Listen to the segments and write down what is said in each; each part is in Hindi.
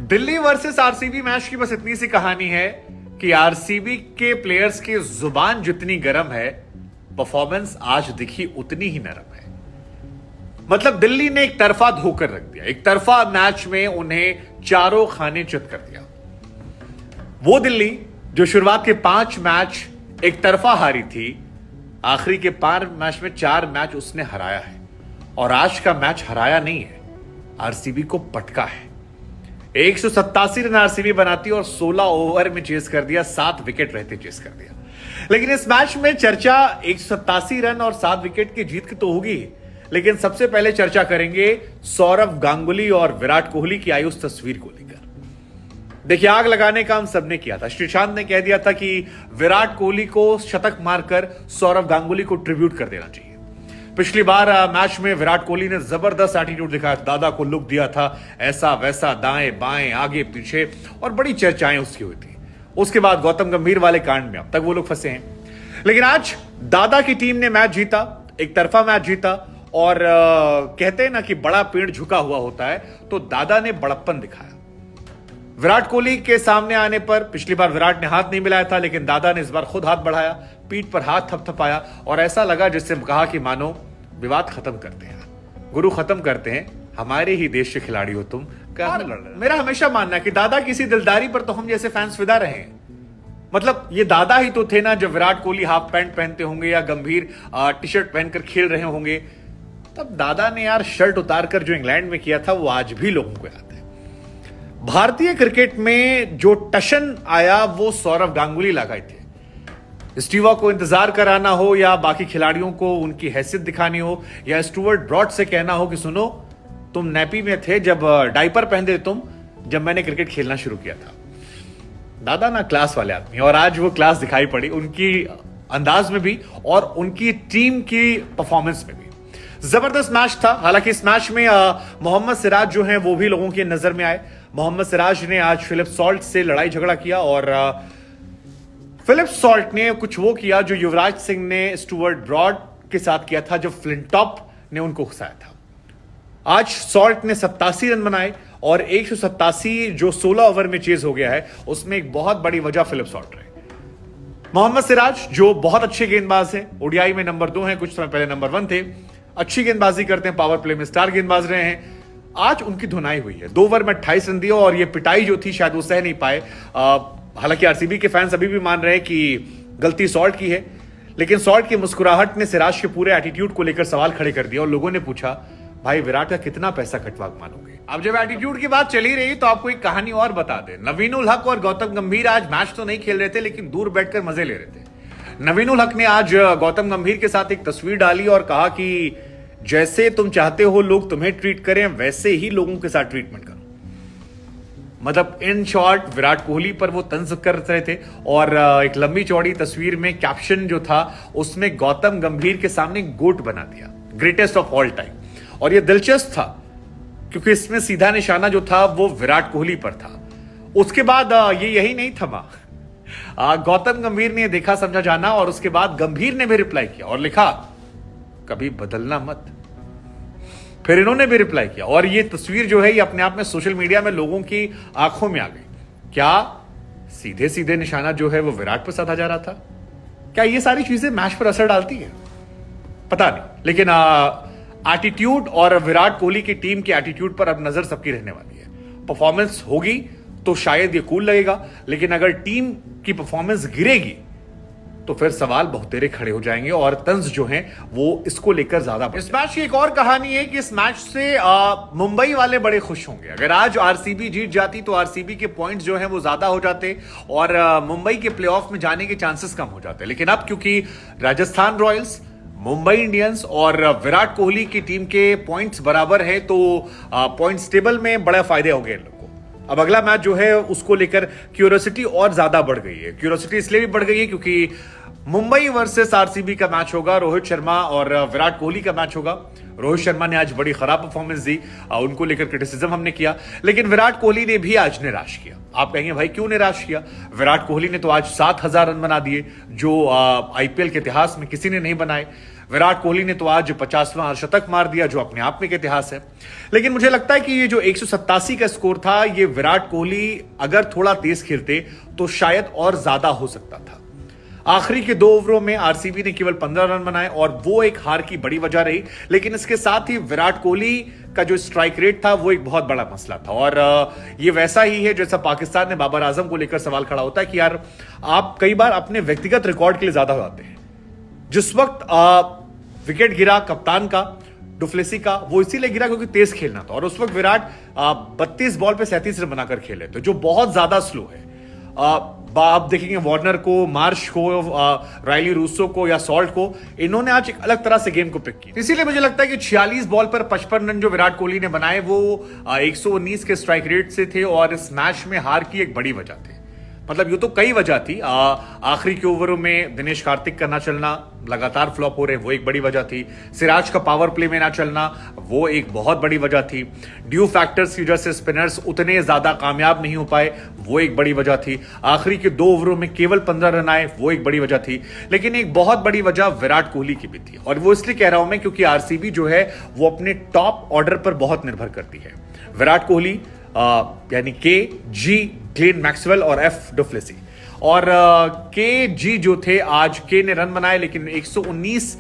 दिल्ली वर्सेस आरसीबी मैच की बस इतनी सी कहानी है कि आरसीबी के प्लेयर्स की जुबान जितनी गर्म है, परफॉर्मेंस आज दिखी उतनी ही नरम है। मतलब दिल्ली ने एक तरफा धोकर रख दिया, एक तरफा मैच में उन्हें चारों खाने चित कर दिया। वो दिल्ली जो शुरुआत के 5 मैच एक तरफा हारी थी, आखिरी के 5 मैच में 4 मैच उसने हराया है, और आज का मैच हराया नहीं है, आरसीबी को पटका है। 187 रन आरसीबी बनाती और 16 ओवर में चेस कर दिया, 7 विकेट रहते चेस कर दिया। लेकिन इस मैच में चर्चा 187 रन और 7 विकेट की जीत की तो होगी, लेकिन सबसे पहले चर्चा करेंगे सौरव गांगुली और विराट कोहली की आई उस तस्वीर को लेकर। देखिए, आग लगाने का हम सबने किया था। श्रीशांत ने कह दिया था कि विराट कोहली को शतक मारकर सौरव गांगुली को ट्रिब्यूट कर देना चाहिए। पिछली बार मैच में विराट कोहली ने जबरदस्त एटीट्यूड दिखाया, दादा को लुक दिया था, ऐसा वैसा, दाएं बाएं आगे पीछे, और बड़ी चर्चाएं उसकी हुई थी। उसके बाद गौतम गंभीर वाले कांड में अब तक वो लोग फंसे हैं। लेकिन आज दादा की टीम ने मैच जीता, एक तरफा मैच जीता, और कहते हैं ना कि बड़ा पेड़ झुका हुआ होता है, तो दादा ने बड़प्पन दिखाया। विराट कोहली के सामने आने पर पिछली बार विराट ने हाथ नहीं मिलाया था, लेकिन दादा ने इस बार खुद हाथ बढ़ाया, पीठ पर हाथ थपथपाया, और ऐसा लगा जिससे कहा कि मानो विवाद खत्म करते हैं, गुरु खत्म करते हैं, हमारे ही देश के खिलाड़ी हो तुम, क्या लड़ रहे। मेरा हमेशा मानना है कि दादा किसी दिलदारी पर तो हम जैसे फैंस फिदा रहे हैं। मतलब ये दादा ही तो थे ना जब विराट कोहली हाफ पैंट पहनते होंगे या गंभीर टी शर्ट पहनकर खेल रहे होंगे, तब दादा ने यार शर्ट उतारकर जो इंग्लैंड में किया था वो आज भी लोगों को याद है। भारतीय क्रिकेट में जो टशन आया वो सौरव गांगुली लगाए थे। स्टीवा को इंतजार कराना हो या बाकी खिलाड़ियों को उनकी हैसियत दिखानी हो, या स्टुअर्ट ब्रॉड से कहना हो कि सुनो, तुम नैपी में थे जब, डायपर पहनते तुम जब मैंने क्रिकेट खेलना शुरू किया था। दादा ना क्लास वाले आदमी, और आज वो क्लास दिखाई पड़ी उनकी अंदाज में भी और उनकी टीम की परफॉर्मेंस में भी। जबरदस्त मैच था। हालांकि इस मैच में मोहम्मद सिराज जो हैं वो भी लोगों की नजर में आए। मोहम्मद सिराज ने आज फिलिप सॉल्ट से लड़ाई झगड़ा किया, और फिलिप सॉल्ट ने कुछ वो किया जो युवराज सिंह ने स्टुअर्ट ब्रॉड के साथ किया था जब फ्लिंटॉप ने उनको घुसाया था। आज सॉल्ट ने 87 रन बनाए, और 187 जो 16 ओवर में चेज हो गया है, उसमें एक बहुत बड़ी वजह फिलिप सॉल्ट रहे। मोहम्मद सिराज जो बहुत अच्छे गेंदबाज हैं, ओडीआई में नंबर 2 हैं, कुछ समय पहले नंबर 1 थे, अच्छी गेंदबाजी करते हैं, पावर प्ले में स्टार गेंदबाज रहे हैं। आज उनकी धुनाई हुई है, 2 ओवर में 28 रन दिए, और ये पिटाई जो थी शायद वो सह नहीं पाए। हालांकि आरसीबी के फैंस अभी भी मान रहे हैं कि गलती सॉल्ट की है, लेकिन सॉल्ट की मुस्कुराहट ने सिराज के पूरे एटीट्यूड को लेकर सवाल खड़े कर दिया, और लोगों ने पूछा, भाई विराट का कितना पैसा कटवा मानोगे। अब जब एटीट्यूड की बात चली रही तो आपको एक कहानी और बता दें। नवीनुल हक और गौतम गंभीर आज मैच तो नहीं खेल रहे थे, लेकिन दूर बैठकर मजे ले रहे थे। नवीनुल हक ने आज गौतम गंभीर के साथ एक तस्वीर डाली और कहा कि जैसे तुम चाहते हो लोग तुम्हें ट्रीट करें, वैसे ही लोगों के साथ ट्रीटमेंट करो। मतलब इन शॉर्ट विराट कोहली पर वो तंज कर रहे थे, और एक लंबी चौड़ी तस्वीर में कैप्शन जो था उसमें गौतम गंभीर के सामने गोट बना दिया, ग्रेटेस्ट ऑफ ऑल टाइम। और ये दिलचस्प था क्योंकि इसमें सीधा निशाना जो था वो विराट कोहली पर था। उसके बाद ये यही नहीं थमा, गौतम गंभीर ने देखा समझा जाना, और उसके बाद गंभीर ने भी रिप्लाई किया और लिखा, कभी बदलना मत। फिर इन्होंने भी रिप्लाई किया, और ये तस्वीर जो है ये अपने आप में सोशल मीडिया में लोगों की आंखों में आ गई। क्या सीधे सीधे निशाना जो है वो विराट पर साधा जा रहा था? क्या ये सारी चीजें मैच पर असर डालती है? पता नहीं, लेकिन एटीट्यूड और विराट कोहली की टीम के एटीट्यूड पर अब नजर सबकी रहने वाली है। परफॉर्मेंस होगी तो शायद ये कूल लगेगा, लेकिन अगर टीम की परफॉर्मेंस गिरेगी तो फिर सवाल बहुतेरे खड़े हो जाएंगे, और तंज जो हैं वो इसको लेकर ज्यादा। इस मैच की एक और कहानी है कि इस मैच से मुंबई वाले बड़े खुश होंगे। अगर आज आरसीबी जीत जाती तो आरसीबी के पॉइंट्स जो हैं वो ज्यादा हो जाते, और मुंबई के प्लेऑफ में जाने के चांसेस कम हो जाते। लेकिन अब क्योंकि राजस्थान रॉयल्स, मुंबई इंडियंस और विराट कोहली की टीम के पॉइंट्स बराबर है, तो पॉइंट्स टेबल में बड़ा फायदे होंगे इन लोगों को। अब अगला मैच जो है उसको लेकर क्यूरियोसिटी और ज्यादा बढ़ गई है। क्यूरियोसिटी इसलिए भी बढ़ गई है क्योंकि मुंबई वर्सेस आरसीबी का मैच होगा, रोहित शर्मा और विराट कोहली का मैच होगा। रोहित शर्मा ने आज बड़ी खराब परफॉर्मेंस दी, उनको लेकर क्रिटिसिज्म हमने किया, लेकिन विराट कोहली ने भी आज निराश किया। आप कहेंगे भाई क्यों निराश किया? विराट कोहली ने तो आज 7,000 रन बना दिए, जो आईपीएल के इतिहास में किसी ने नहीं बनाए। विराट कोहली ने तो आज 50वां अर्धशतक मार दिया, जो अपने आप में एक इतिहास है। लेकिन मुझे लगता है कि ये जो 187 का स्कोर था, ये विराट कोहली अगर थोड़ा तेज खेलते तो शायद और ज्यादा हो सकता था। आखिरी के 2 ओवरों में आरसीबी ने केवल 15 रन बनाए और वो एक हार की बड़ी वजह रही। लेकिन इसके साथ ही विराट कोहली का जो स्ट्राइक रेट था वो एक बहुत बड़ा मसला था। और ये वैसा ही है जैसा पाकिस्तान में बाबर आजम को लेकर सवाल खड़ा होता है कि यार आप कई बार अपने व्यक्तिगत रिकॉर्ड के लिए ज्यादा हो जाते हैं। जिस वक्त विकेट गिरा कप्तान का, डुप्लेसी का, वो इसीलिए गिरा क्योंकि तेज खेलना था और उस वक्त विराट 32 बॉल पे 37 रन बनाकर खेले, तो जो बहुत ज्यादा स्लो है। आप देखेंगे वार्नर को, मार्श को, राइली रूसो को या सॉल्ट को, इन्होंने आज एक अलग तरह से गेम को पिक किया। इसीलिए मुझे लगता है कि 46 बॉल पर 55 रन जो विराट कोहली ने बनाए वो 119 के स्ट्राइक रेट से थे और इस मैच में हार की एक बड़ी वजह थी। मतलब ये तो कई वजह थी। आखिरी के ओवरों में दिनेश कार्तिक का ना चलना, लगातार फ्लॉप हो रहे, वो एक बड़ी वजह थी। सिराज का पावर प्ले में ना चलना, वो एक बहुत बड़ी वजह थी। ड्यू फैक्टर्स की वजह से स्पिनर्स उतने ज्यादा कामयाब नहीं हो पाए, वो एक बड़ी वजह थी। आखिरी के 2 ओवरों में केवल 15 रन आए, वो एक बड़ी वजह थी। लेकिन एक बहुत बड़ी वजह विराट कोहली की भी थी और वो इसलिए कह रहा हूं मैं क्योंकि आरसीबी जो है वो अपने टॉप ऑर्डर पर बहुत निर्भर करती है। विराट कोहली यानी के, जी, ग्लेन मैक्सवेल और एफ डुप्लेसी। और के जी जो थे, आज के ने रन बनाए लेकिन 119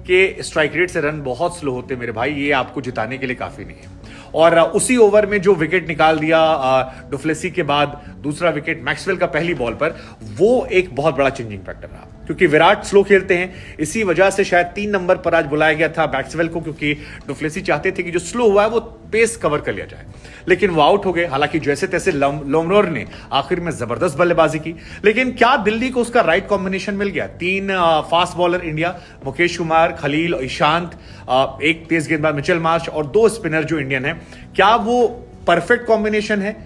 के स्ट्राइक रेट से रन बहुत स्लो होते मेरे भाई, ये आपको जिताने के लिए काफी नहीं है। और उसी ओवर में जो विकेट निकाल दिया डुप्लेसी के बाद, दूसरा विकेट मैक्सवेल का पहली बॉल पर, वो एक बहुत बड़ा चेंजिंग फैक्टर रहा क्योंकि विराट स्लो खेलते हैं। इसी वजह से शायद 3 नंबर पर आज बुलाया गया था मैक्सवेल को, क्योंकि डुप्लेसी चाहते थे कि जो स्लो हुआ है वो पेस कवर कर लिया जाए। लेकिन वो आउट हो गए। हालांकि जैसे तैसे लोमरोर ने आखिर में जबरदस्त बल्लेबाजी की, लेकिन क्या दिल्ली को उसका राइट कॉम्बिनेशन मिल गया? 3 fast bowler India, Mukesh Kumar, Khalil, Ishant, एक तेज गेंदबाज मिचेल मार्श और 2 स्पिनर जो इंडियन है, क्या वो परफेक्ट कॉम्बिनेशन है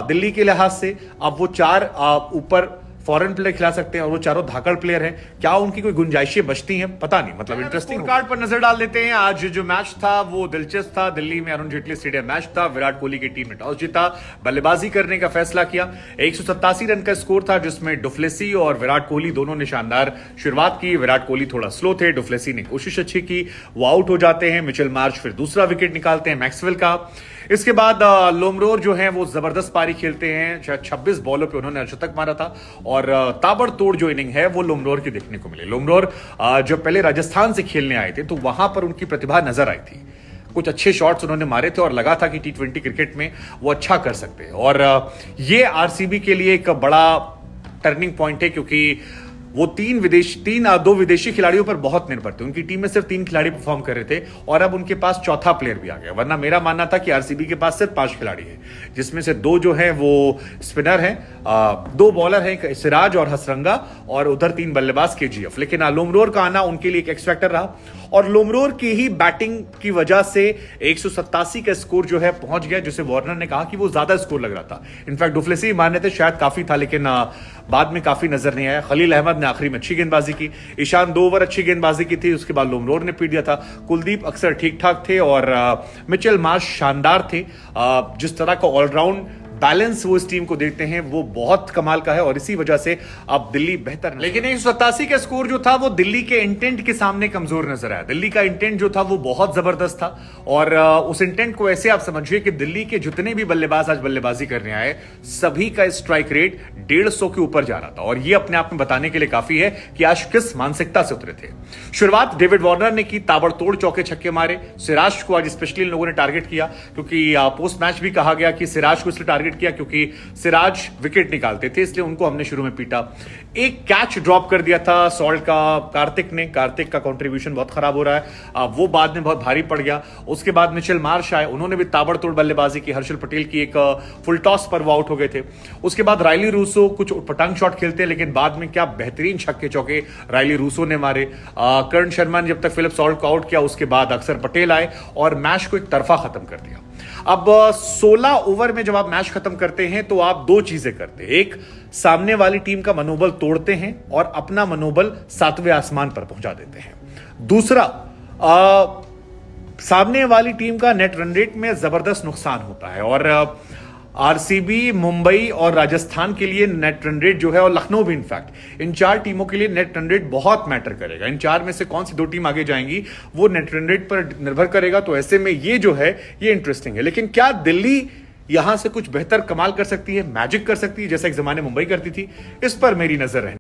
दिल्ली के लिहाज से? अब वो 4 ऊपर फॉरेन प्लेयर खिला सकते हैं और वो चारों धाकड़ प्लेयर हैं, क्या उनकी कोई गुंजाइशें बचती हैं? पता नहीं। मतलब इंटरेस्टिंग कार्ड पर नजर डाल देते हैं। आज जो मैच था वो दिलचस्प था। दिल्ली में अरुण जेटली स्टेडियम मैच था। विराट कोहली की टीम ने टॉस जीता, बल्लेबाजी करने का फैसला किया। 187 रन का स्कोर था जिसमें डुप्लेसी और विराट कोहली दोनों ने शानदार शुरुआत की। विराट कोहली थोड़ा स्लो थे, डुप्लेसी ने कोशिश अच्छी की, वो आउट हो जाते हैं। मिचेल मार्श फिर दूसरा विकेट निकालते हैं मैक्सवेल का। इसके बाद लोमरोर जो है वो जबरदस्त पारी खेलते हैं। शायद 26 बॉलों पे उन्होंने अर्धशतक मारा था और ताबड़तोड़ जो इनिंग है वो लोमरोर की देखने को मिली। लोमरोर जब पहले राजस्थान से खेलने आए थे तो वहां पर उनकी प्रतिभा नजर आई थी। कुछ अच्छे शॉट्स उन्होंने मारे थे और लगा था कि T20 क्रिकेट में वो अच्छा कर सकते हैं। और ये आरसीबी के लिए एक बड़ा टर्निंग पॉइंट है क्योंकि वो 2 विदेशी खिलाड़ियों पर बहुत निर्भर थे। उनकी टीम में सिर्फ 3 खिलाड़ी परफॉर्म कर रहे थे और अब उनके पास चौथा प्लेयर भी आ गया। वरना मेरा मानना था कि आरसीबी के पास सिर्फ 5 खिलाड़ी हैं, जिसमें से 2 जो हैं वो स्पिनर हैं, 2 बॉलर हैं, सिराज और हसरंगा, और उधर 3 बल्लेबाज केजीएफ। लेकिन लोमरोर का आना उनके लिए एक एक्स फैक्टर रहा और लोमरोर की ही बैटिंग की वजह से 187 का स्कोर जो है पहुंच गया, जिसे वार्नर ने कहा कि वो ज्यादा स्कोर लग रहा था। इनफैक्ट डुप्लेसी मानने थे शायद काफी था, लेकिन बाद में काफी नजर नहीं आया। खलील अहमद ने आखिरी में अच्छी गेंदबाजी की, ईशान 2 ओवर अच्छी गेंदबाजी की थी, उसके बाद लोमरोर ने पीट दिया था। कुलदीप अक्सर ठीक ठाक थे और मिचेल मार्श शानदार थे। जिस तरह का ऑलराउंड बैलेंस वो इस टीम को देते हैं वो बहुत कमाल का है और इसी वजह से अब दिल्ली बेहतर। लेकिन 187 का स्कोर जो था वो दिल्ली के इंटेंट के सामने कमजोर नजर आया। दिल्ली का इंटेंट जो था वो बहुत जबरदस्त था और उस इंटेंट को ऐसे आप समझिए कि दिल्ली के जितने भी बल्लेबाज आज बल्लेबाजी करने आए सभी का स्ट्राइक रेट 150 के ऊपर जा रहा था और ये अपने आप में बताने के लिए काफी है कि आज किस मानसिकता से उतरे थे। शुरुआत डेविड वार्नर ने की, ताबड़तोड़ चौके छक्के मारे। सिराज को आज स्पेशली इन लोगों ने टारगेट किया क्योंकि पोस्ट मैच भी कहा गया कि सिराज को इसलिए टारगेट किया क्योंकि सिराज विकेट निकालते थे, इसलिए उनको हमने शुरू में पीटा। एक कैच ड्रॉप कर दिया था सॉल्ट का कार्तिक ने। कार्तिक का कंट्रीब्यूशन बहुत खराब हो रहा है, वो बाद में बहुत भारी पड़ गया। उसके बाद मिचेल मार्श आए, उन्होंने भी ताबड़तोड़ बल्लेबाजी की। हर्षल पटेल की एक फुल टॉस पर वो आउट हो गए थे। उसके बाद राइली रूसो कुछ पटांग शॉट खेलते हैं लेकिन बाद में क्या बेहतरीन छक्के चौके राइली रूसो ने मारे। करण शर्मा ने जब तक फिलिप सॉल्ट को आउट किया उसके बाद अक्षर पटेल आए और मैच को एक तरफा खत्म कर दिया। अब 16 ओवर में जब आप मैच खत्म करते हैं तो आप 2 चीजें करते हैं। एक, सामने वाली टीम का मनोबल तोड़ते हैं और अपना मनोबल 7वें आसमान पर पहुंचा देते हैं। दूसरा, सामने वाली टीम का नेट रन रेट में जबरदस्त नुकसान होता है और आरसीबी, मुंबई और राजस्थान के लिए नेट रन रेट जो है, और लखनऊ भी इनफैक्ट, इन 4 टीमों के लिए नेट रन रेट बहुत मैटर करेगा। इन 4 में से कौन सी 2 टीम आगे जाएंगी वो नेट रन रेट पर निर्भर करेगा। तो ऐसे में ये जो है ये इंटरेस्टिंग है। लेकिन क्या दिल्ली यहां से कुछ बेहतर कमाल कर सकती है, मैजिक कर सकती है, जैसा एक जमाने मुंबई करती थी? इस पर मेरी नजर है।